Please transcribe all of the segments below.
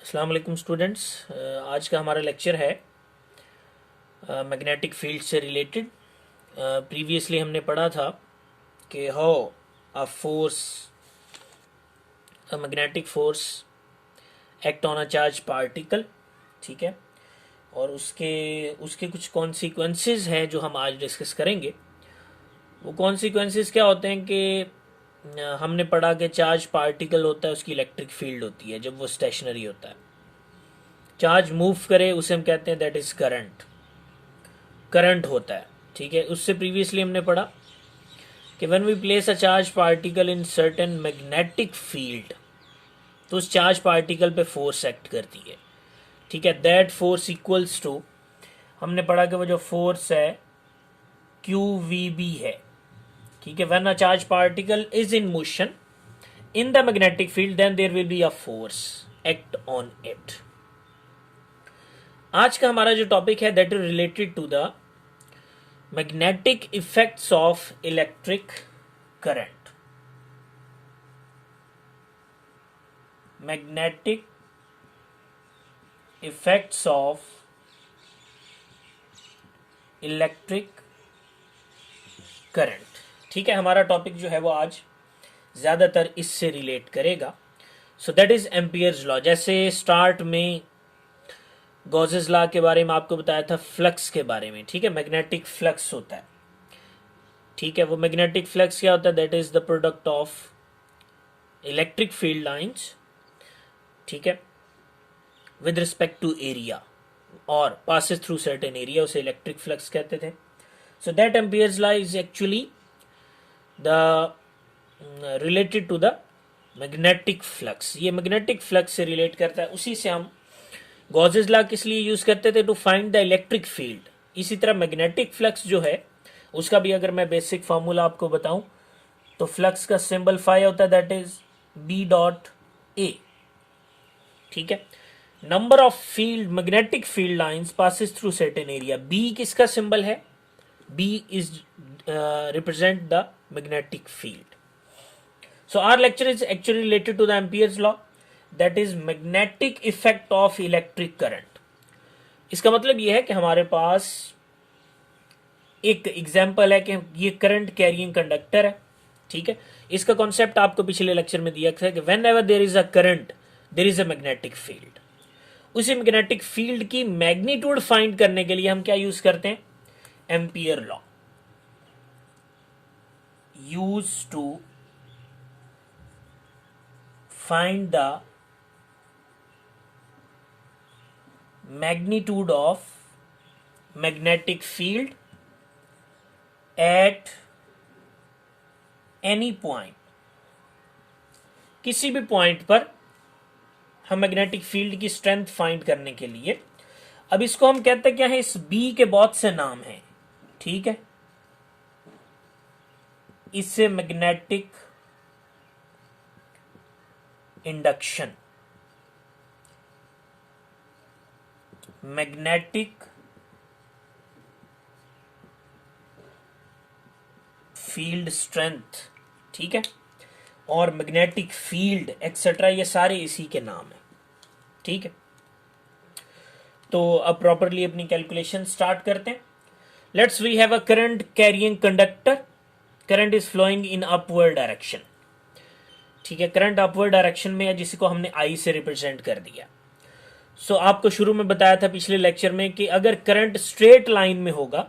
अस्सलाम वालेकुम स्टूडेंट्स। आज का हमारा लेक्चर है मैग्नेटिक फील्ड से रिलेटेड। प्रीवियसली हमने पढ़ा था कि how a force a magnetic force act on a charge particle. ठीक है, और उसके उसके कुछ कॉन्सिक्वेंसेस हैं जो हम आज डिस्कस करेंगे। वो कॉन्सिक्वेंसेस क्या होते हैं कि हमने पढ़ा कि चार्ज पार्टिकल होता है, उसकी इलेक्ट्रिक फील्ड होती है जब वो स्टेशनरी होता है। चार्ज मूव करे उसे हम कहते हैं दैट इज करंट। करंट होता है। ठीक है, उससे प्रीवियसली हमने पढ़ा कि when we place a charge particle in certain magnetic field, तो उस चार्ज पार्टिकल पे फोर्स एक्ट करती है। ठीक है, दैट फोर्स इक्वल्स टू, हमने पढ़ा कि वो जो फोर्स है क्यू वी बी है। ठीक है, when a charge particle is in motion in the magnetic field then there will be a force act on it. आज का हमारा जो टॉपिक है that is related to the magnetic effects of electric current। magnetic effects of electric current। ठीक है, हमारा topic जो है वो आज ज़्यादातर इससे रिलेट करेगा। सो दैट इज एम्पियर्स लॉ। जैसे स्टार्ट में गॉसेस लॉ के बारे में आपको बताया था, फ्लक्स के बारे में। ठीक है, मैग्नेटिक फ्लक्स होता है। ठीक है, वो मैग्नेटिक फ्लक्स क्या होता है? That is the product of electric field lines. ठीक है, विद रिस्पेक्ट टू एरिया और passes थ्रू सर्टेन एरिया, उसे इलेक्ट्रिक फ्लक्स कहते थे। So that ampere's law is actually the related to the magnetic flux. ये मैग्नेटिक फ्लक्स से relate करता है। उसी से हम गॉसेस लॉ किस लिए यूज करते थे? To find the electric field. इसी तरह मैग्नेटिक फ्लक्स जो है उसका भी अगर मैं बेसिक फार्मूला आपको बताऊं तो फ्लक्स का सिंबल फाई होता है, that is B dot A. ठीक है, number of field magnetic field lines passes through certain area. B किसका सिंबल है? B is represent the magnetic field. So our lecture is actually related to the ampere's law, that is magnetic effect of electric current. इसका मतलब यह है कि हमारे पास एक example है कि ये करंट कैरिंग कंडक्टर है। ठीक है, इसका कॉन्सेप्ट आपको पिछले लेक्चर में दिया था कि whenever there is a current there is a magnetic field. उसी मैग्नेटिक फील्ड की मैग्नीट्यूड फाइंड करने के लिए हम क्या यूज करते हैं? Ampere law use to find the magnitude of magnetic field at any point. किसी भी पॉइंट पर हम मैग्नेटिक फील्ड की स्ट्रेंथ फाइंड करने के लिए, अब इसको हम कहते क्या है? इस बी के बहुत से नाम हैं। ठीक है, इससे magnetic induction, magnetic field strength, ठीक है, और मैग्नेटिक फील्ड एक्सेट्रा, ये सारे इसी के नाम हैं। ठीक है, तो अब प्रॉपरली अपनी कैलकुलेशन स्टार्ट करते हैं। Let's we have a current carrying conductor. Current is flowing in upward direction. ठीक है, करंट अपवर्ड डायरेक्शन में है, जिसको हमने आई से रिप्रेजेंट कर दिया। सो आपको शुरू में बताया था पिछले लेक्चर में कि अगर करंट स्ट्रेट लाइन में होगा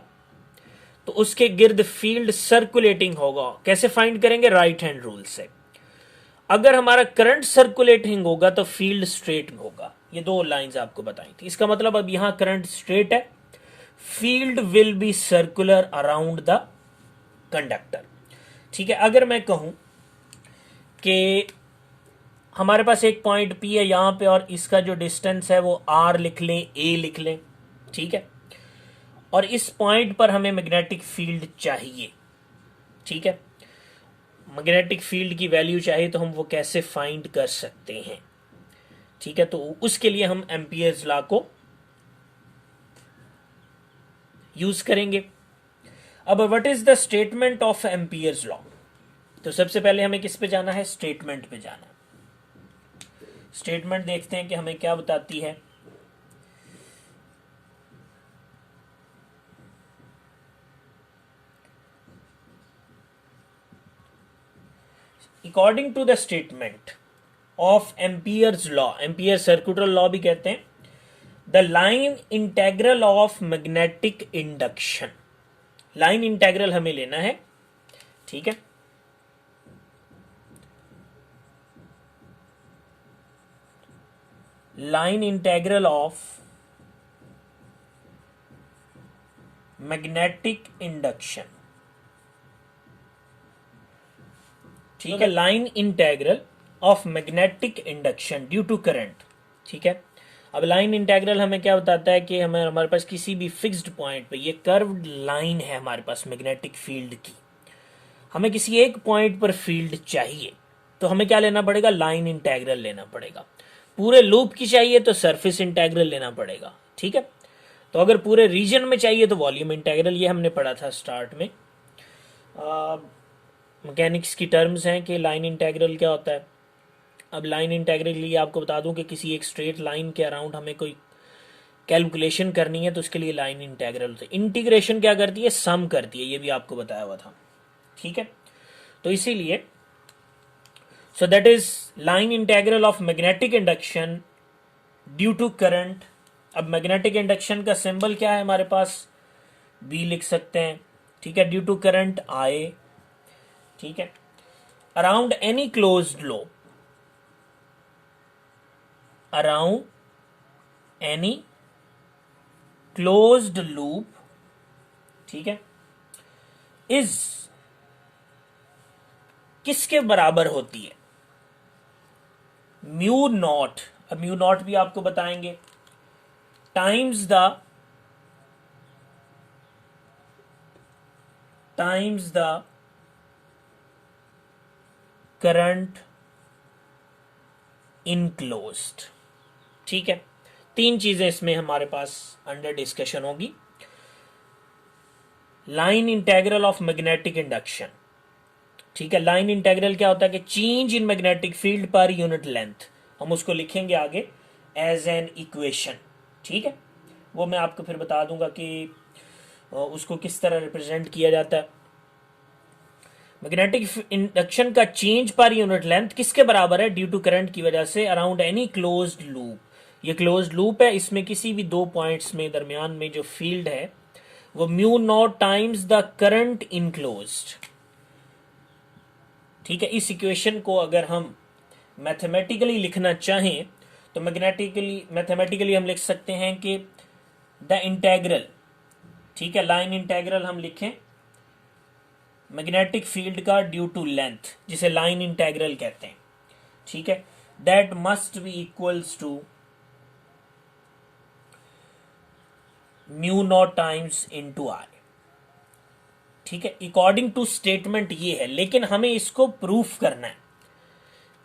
तो उसके गिर्द फील्ड सर्कुलेटिंग होगा। कैसे फाइंड करेंगे? राइट हैंड रूल से। अगर हमारा करंट सर्कुलेटिंग होगा तो फील्ड स्ट्रेट में होगा। ये दो लाइंस आपको बताई थी। इसका मतलब अब यहां करंट स्ट्रेट है, field will be circular around the conductor. ठीक है, अगर मैं कहूं कि हमारे पास एक पॉइंट पी है यहां पे और इसका जो डिस्टेंस है वो आर लिख लें, ए लिख लें। ठीक है, और इस पॉइंट पर हमें मैग्नेटिक फील्ड चाहिए। ठीक है, मैग्नेटिक फील्ड की वैल्यू चाहिए तो हम वो कैसे फाइंड कर सकते हैं? ठीक है, तो उसके लिए हम एम्पियर्स लॉ को यूज करेंगे। अब what is the statement of ampere's law? तो सबसे पहले हमें किस पे जाना है? स्टेटमेंट पे जाना है। स्टेटमेंट देखते हैं कि हमें क्या बताती है। According to the statement of ampere's law, ampere circular law भी कहते हैं, the line integral of magnetic induction, line integral हमें लेना है, ठीक है। Line integral of magnetic induction, ठीक है, line integral of magnetic induction due to current, ठीक है। अब लाइन इंटेग्रल हमें क्या बताता है कि हमारे पास किसी भी फिक्स्ड पॉइंट पे, ये कर्व्ड लाइन है हमारे पास मैग्नेटिक फील्ड की, हमें किसी एक पॉइंट पर फील्ड चाहिए तो हमें क्या लेना पड़ेगा, लाइन इंटेग्रल लेना पड़ेगा। पूरे लूप की चाहिए तो सरफेस इंटेग्रल लेना पड़ेगा, ठीक है। तो अगर पूरे रीजन में चाहिए तो वॉल्यूम इंटेग्रल, ये हमने पढ़ा था स्टार्ट में। मैकेनिक्स की टर्म्स हैं कि लाइन इंटेग्रल क्या होता है। अब लाइन इंटेग्रल के लिए आपको बता दूं कि किसी एक स्ट्रेट लाइन के अराउंड हमें कोई कैलकुलेशन करनी है तो उसके लिए लाइन इंटेग्रल होती है। इंटीग्रेशन क्या करती है, सम करती है, ये भी आपको बताया हुआ था, ठीक है। तो इसीलिए so that is line integral of magnetic induction due to current. अब मैग्नेटिक इंडक्शन का सिंबल क्या है हमारे पास, बी लिख सकते हैं, ठीक है, ड्यू टू करंट आई, ठीक है, around any closed loop, around any closed loop, ठीक है, इज किसके बराबर होती है, म्यू नॉट। अब म्यू नॉट भी आपको बताएंगे, टाइम्स द करंट इनक्लोज्ड, ठीक है। तीन चीजें इसमें हमारे पास अंडर डिस्कशन होगी। Line integral of magnetic induction, ठीक है, लाइन इंटेग्रल क्या होता है कि change in magnetic field per unit length, हम उसको लिखेंगे आगे एज एन इक्वेशन, ठीक है। वो मैं आपको फिर बता दूंगा कि उसको किस तरह रिप्रेजेंट किया जाता है। मैग्नेटिक इंडक्शन का चेंज पर यूनिट लेंथ किसके बराबर है, ड्यू टू करंट की वजह से, अराउंड एनी क्लोज्ड लूप। ये क्लोज्ड लूप है, इसमें किसी भी दो पॉइंट्स में दरमियान में जो फील्ड है वो mu naught times the current enclosed, ठीक है। इस इक्वेशन को अगर हम मैथमेटिकली लिखना चाहें तो मैथमेटिकली हम लिख सकते हैं कि द इंटेग्रल, ठीक है, लाइन इंटेग्रल हम लिखें मैग्नेटिक फील्ड का ड्यू टू लेंथ, जिसे लाइन इंटेग्रल कहते हैं, ठीक है, that must be equals to mu naught times into r, ठीक है। अकॉर्डिंग टू स्टेटमेंट ये है, लेकिन हमें इसको प्रूफ करना है,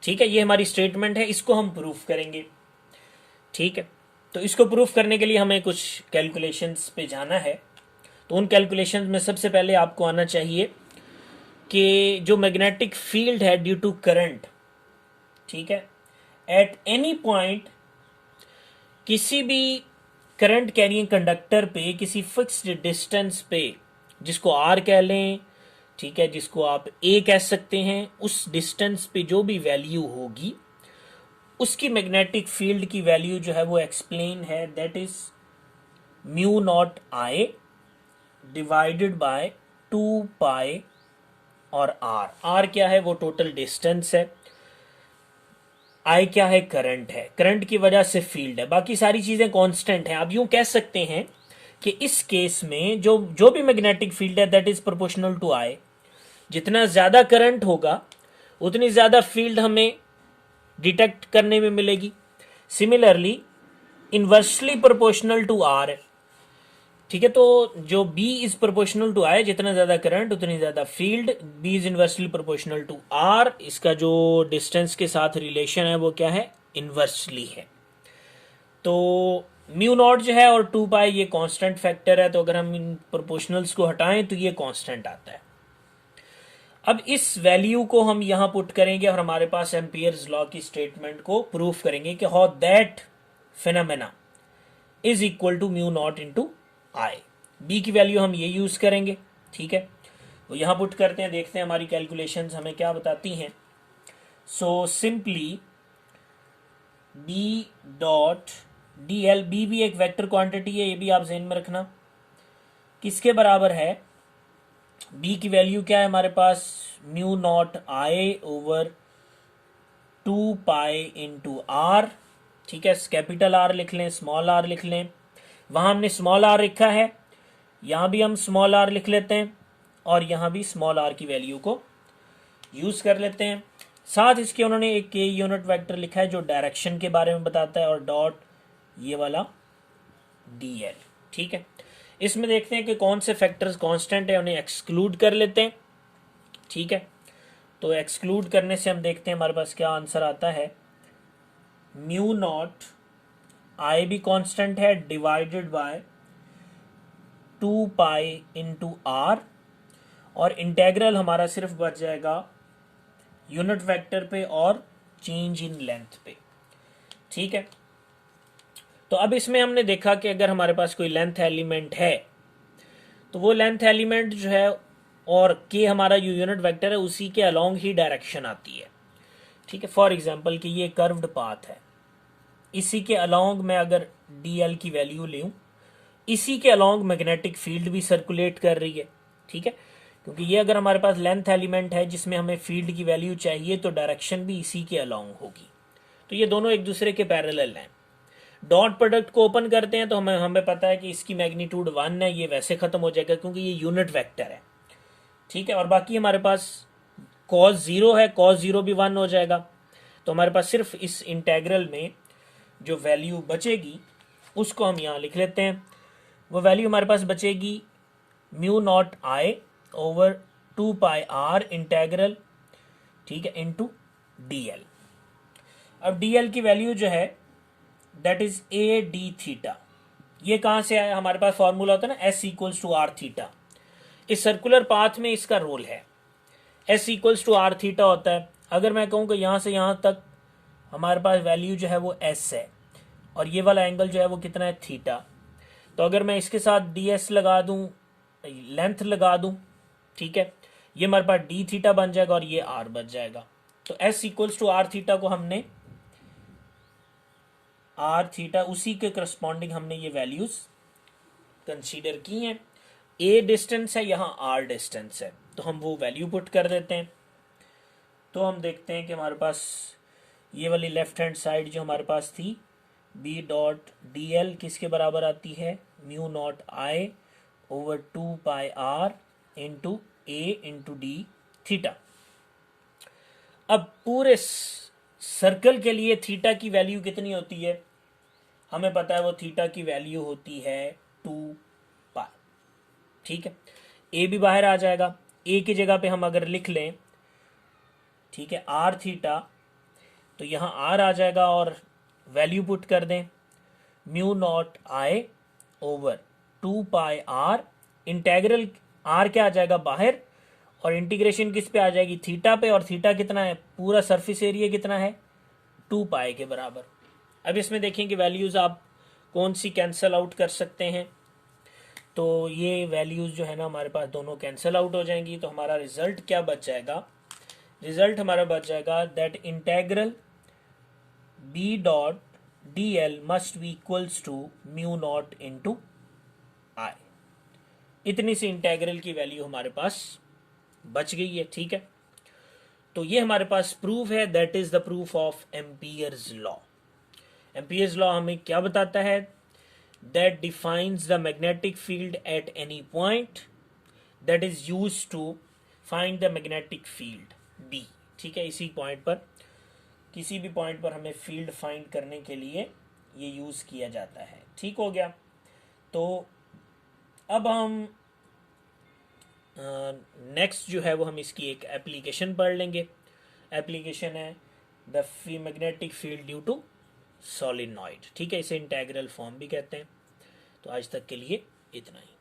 ठीक है। ये हमारी स्टेटमेंट है, इसको हम प्रूफ करेंगे, ठीक है। तो इसको प्रूफ करने के लिए हमें कुछ कैलकुलेशंस पे जाना है। तो उन कैलकुलेशंस में सबसे पहले आपको आना चाहिए कि जो मैग्नेटिक फील्ड है ड्यू टू करंट, ठीक है, एट एनी पॉइंट, किसी भी करंट कैरिंग कंडक्टर पे किसी फिक्स्ड डिस्टेंस पे, जिसको आर कह लें, ठीक है, जिसको आप ए कह सकते हैं, उस डिस्टेंस पे जो भी वैल्यू होगी उसकी मैग्नेटिक फील्ड की वैल्यू जो है वो एक्सप्लेन है, that is mu not I divided by 2 पाई और आर। आर क्या है, वो टोटल डिस्टेंस है, आई क्या है, करंट है, करंट की वजह से फील्ड है, बाकी सारी चीजें कांस्टेंट हैं। आप यूं कह सकते हैं कि इस केस में जो भी मैग्नेटिक फील्ड है दैट इज प्रोपोर्शनल टू आई। जितना ज्यादा करंट होगा उतनी ज्यादा फील्ड हमें डिटेक्ट करने में मिलेगी। Similarly inversely proportional to r है, ठीक है। तो जो B is proportional to I, जितना ज्यादा करंट उतनी ज्यादा field, B is inversely proportional to R, इसका जो डिस्टेंस के साथ रिलेशन है वो क्या है, इनवर्सली है। तो म्यू नॉट जो है और 2 पाई ये कांस्टेंट फैक्टर है, तो अगर हम इन प्रोपोर्शनल्स को हटाएं तो ये कांस्टेंट आता है। अब इस वैल्यू को हम यहां पुट करेंगे और हमारे पास एम्पियर्स लॉ की स्टेटमेंट को प्रूफ करेंगे कि how that phenomena is equal to mu not into I. B की वैल्यू हम ये यूज करेंगे, ठीक है। तो यहां पुट करते हैं, देखते हैं हमारी कैलकुलेशंस हमें क्या बताती हैं। So simply B dot D l, B भी एक वेक्टर क्वांटिटी है, ये भी आप ज़हन में रखना, किसके बराबर है। बी की वैल्यू क्या है हमारे पास, mu not I over 2 pi into R, ठीक है। कैपिटल आर लिख लें, स्मॉल आर लिख लें, वहां हमने स्मॉल आर लिखा है, यहां भी हम स्मॉल आर लिख लेते हैं और यहां भी स्मॉल आर की वैल्यू को यूज कर लेते हैं। साथ इसके उन्होंने एक के यूनिट वेक्टर लिखा है जो डायरेक्शन के बारे में बताता है, और डॉट ये वाला डी एल, ठीक है। इसमें देखते हैं कि कौन से फैक्टर्स कांस्टेंट है, उन्हें एक्सक्लूड कर लेते हैं, ठीक है। तो एक्सक्लूड करने से हम देखते हैं हमारे पास क्या आंसर आता है। म्यू नॉट आई भी कांस्टेंट है divided by 2 pi into r, और इंटेग्रल हमारा सिर्फ बच जाएगा यूनिट वेक्टर पे और चेंज इन लेंथ पे, ठीक है। तो अब इसमें हमने देखा कि अगर हमारे पास कोई लेंथ एलिमेंट है तो वो लेंथ एलिमेंट जो है और के हमारा जो यूनिट वेक्टर है उसी के अलोंग ही डायरेक्शन आती है, ठीक है। फॉर एग्जांपल कि ये कर्व्ड पाथ है, इसी के अलोंग मैं अगर डी एल की वैल्यू लूँ, इसी के अलोंग मैग्नेटिक फील्ड भी सर्कुलेट कर रही है, ठीक है। क्योंकि ये अगर हमारे पास लेंथ एलिमेंट है जिसमें हमें फील्ड की वैल्यू चाहिए तो डायरेक्शन भी इसी के अलोंग होगी, तो ये दोनों एक दूसरे के पैरेलल हैं। डॉट प्रोडक्ट को ओपन करते हैं तो हमें पता है कि इसकी मैग्नीट्यूड 1 है, ये वैसे खत्म हो जाएगा क्योंकि ये यूनिट वेक्टर है, ठीक है। और बाकी हमारे पास cos 0 है, cos 0 भी 1 हो जाएगा। तो हमारे पास सिर्फ इस इंटेग्रल में जो वैल्यू बचेगी उसको हम यहाँ लिख लेते हैं। वो वैल्यू हमारे पास बचेगी mu not I over 2 pi r integral, ठीक है, इंटू डी एल। अब डी एल की वैल्यू जो है that is a d theta, ये कहाँ से आया, हमारे पास फॉर्मूला होता है ना s equals to r theta. इस सर्कुलर पाथ में इसका रोल है, s equals to r theta होता है। अगर मैं कहूँ कि यहाँ से यहाँ तक हमारे पास वैल्यू जो है वो एस है और ये वाला एंगल जो है वो कितना है, थीटा। तो अगर मैं इसके साथ डी एस लगा दूँ, लेंथ लगा दूँ, ठीक है, ये हमारे पास डी थीटा बन जाएगा और ये आर बच जाएगा। तो s equals to r theta को हमने आर थीटा उसी के करस्पॉन्डिंग हमने ये वैल्यूज कंसीडर की हैं। ए डिस्टेंस है, यहाँ आर डिस्टेंस है, तो हम वो वैल्यू पुट कर देते हैं। तो हम देखते हैं कि हमारे पास ये वाली लेफ्ट हैंड साइड जो हमारे पास थी बी डॉट डी एल किसके बराबर आती है, mu not I over 2 pi r into a into d theta. अब पूरे सर्कल के लिए थीटा की वैल्यू कितनी होती है, हमें पता है वो थीटा की वैल्यू होती है 2 पाई, ठीक है। ए भी बाहर आ जाएगा, ए की जगह पे हम अगर लिख लें, ठीक है, आर थीटा, तो यहाँ आर आ जाएगा और वैल्यू पुट कर दें mu not I over 2 pi r, integral r क्या आ जाएगा बाहर और इंटीग्रेशन किस पे आ जाएगी, थीटा पे, और थीटा कितना है, पूरा सरफेस एरिया कितना है, 2 पाई के बराबर। अब इसमें देखें कि वैल्यूज़ आप कौन सी कैंसिल आउट कर सकते हैं, तो ये वैल्यूज़ जो है ना हमारे पास दोनों कैंसिल आउट हो जाएंगी। तो हमारा रिजल्ट क्या बच जाएगा, रिजल्ट हमारा बच जाएगा that integral B dot D L must be equals to mu not into I. इतनी सी इंटेग्रल की वैल्यू हमारे पास बच गई है, ठीक है। तो ये हमारे पास प्रूफ है, that is the proof of ampere's law. Ampere's law हमें क्या बताता है, that defines the magnetic field at any point that is used to find the magnetic field B, ठीक है। इसी पॉइंट पर, किसी भी पॉइंट पर हमें फील्ड फाइंड करने के लिए ये यूज किया जाता है, ठीक हो गया। तो अब हम नेक्स्ट जो है वो हम इसकी एक एप्लीकेशन पढ़ लेंगे। एप्लीकेशन है the magnetic field due to solenoid, ठीक है, इसे इंटेग्रल फॉर्म भी कहते हैं। तो आज तक के लिए इतना ही।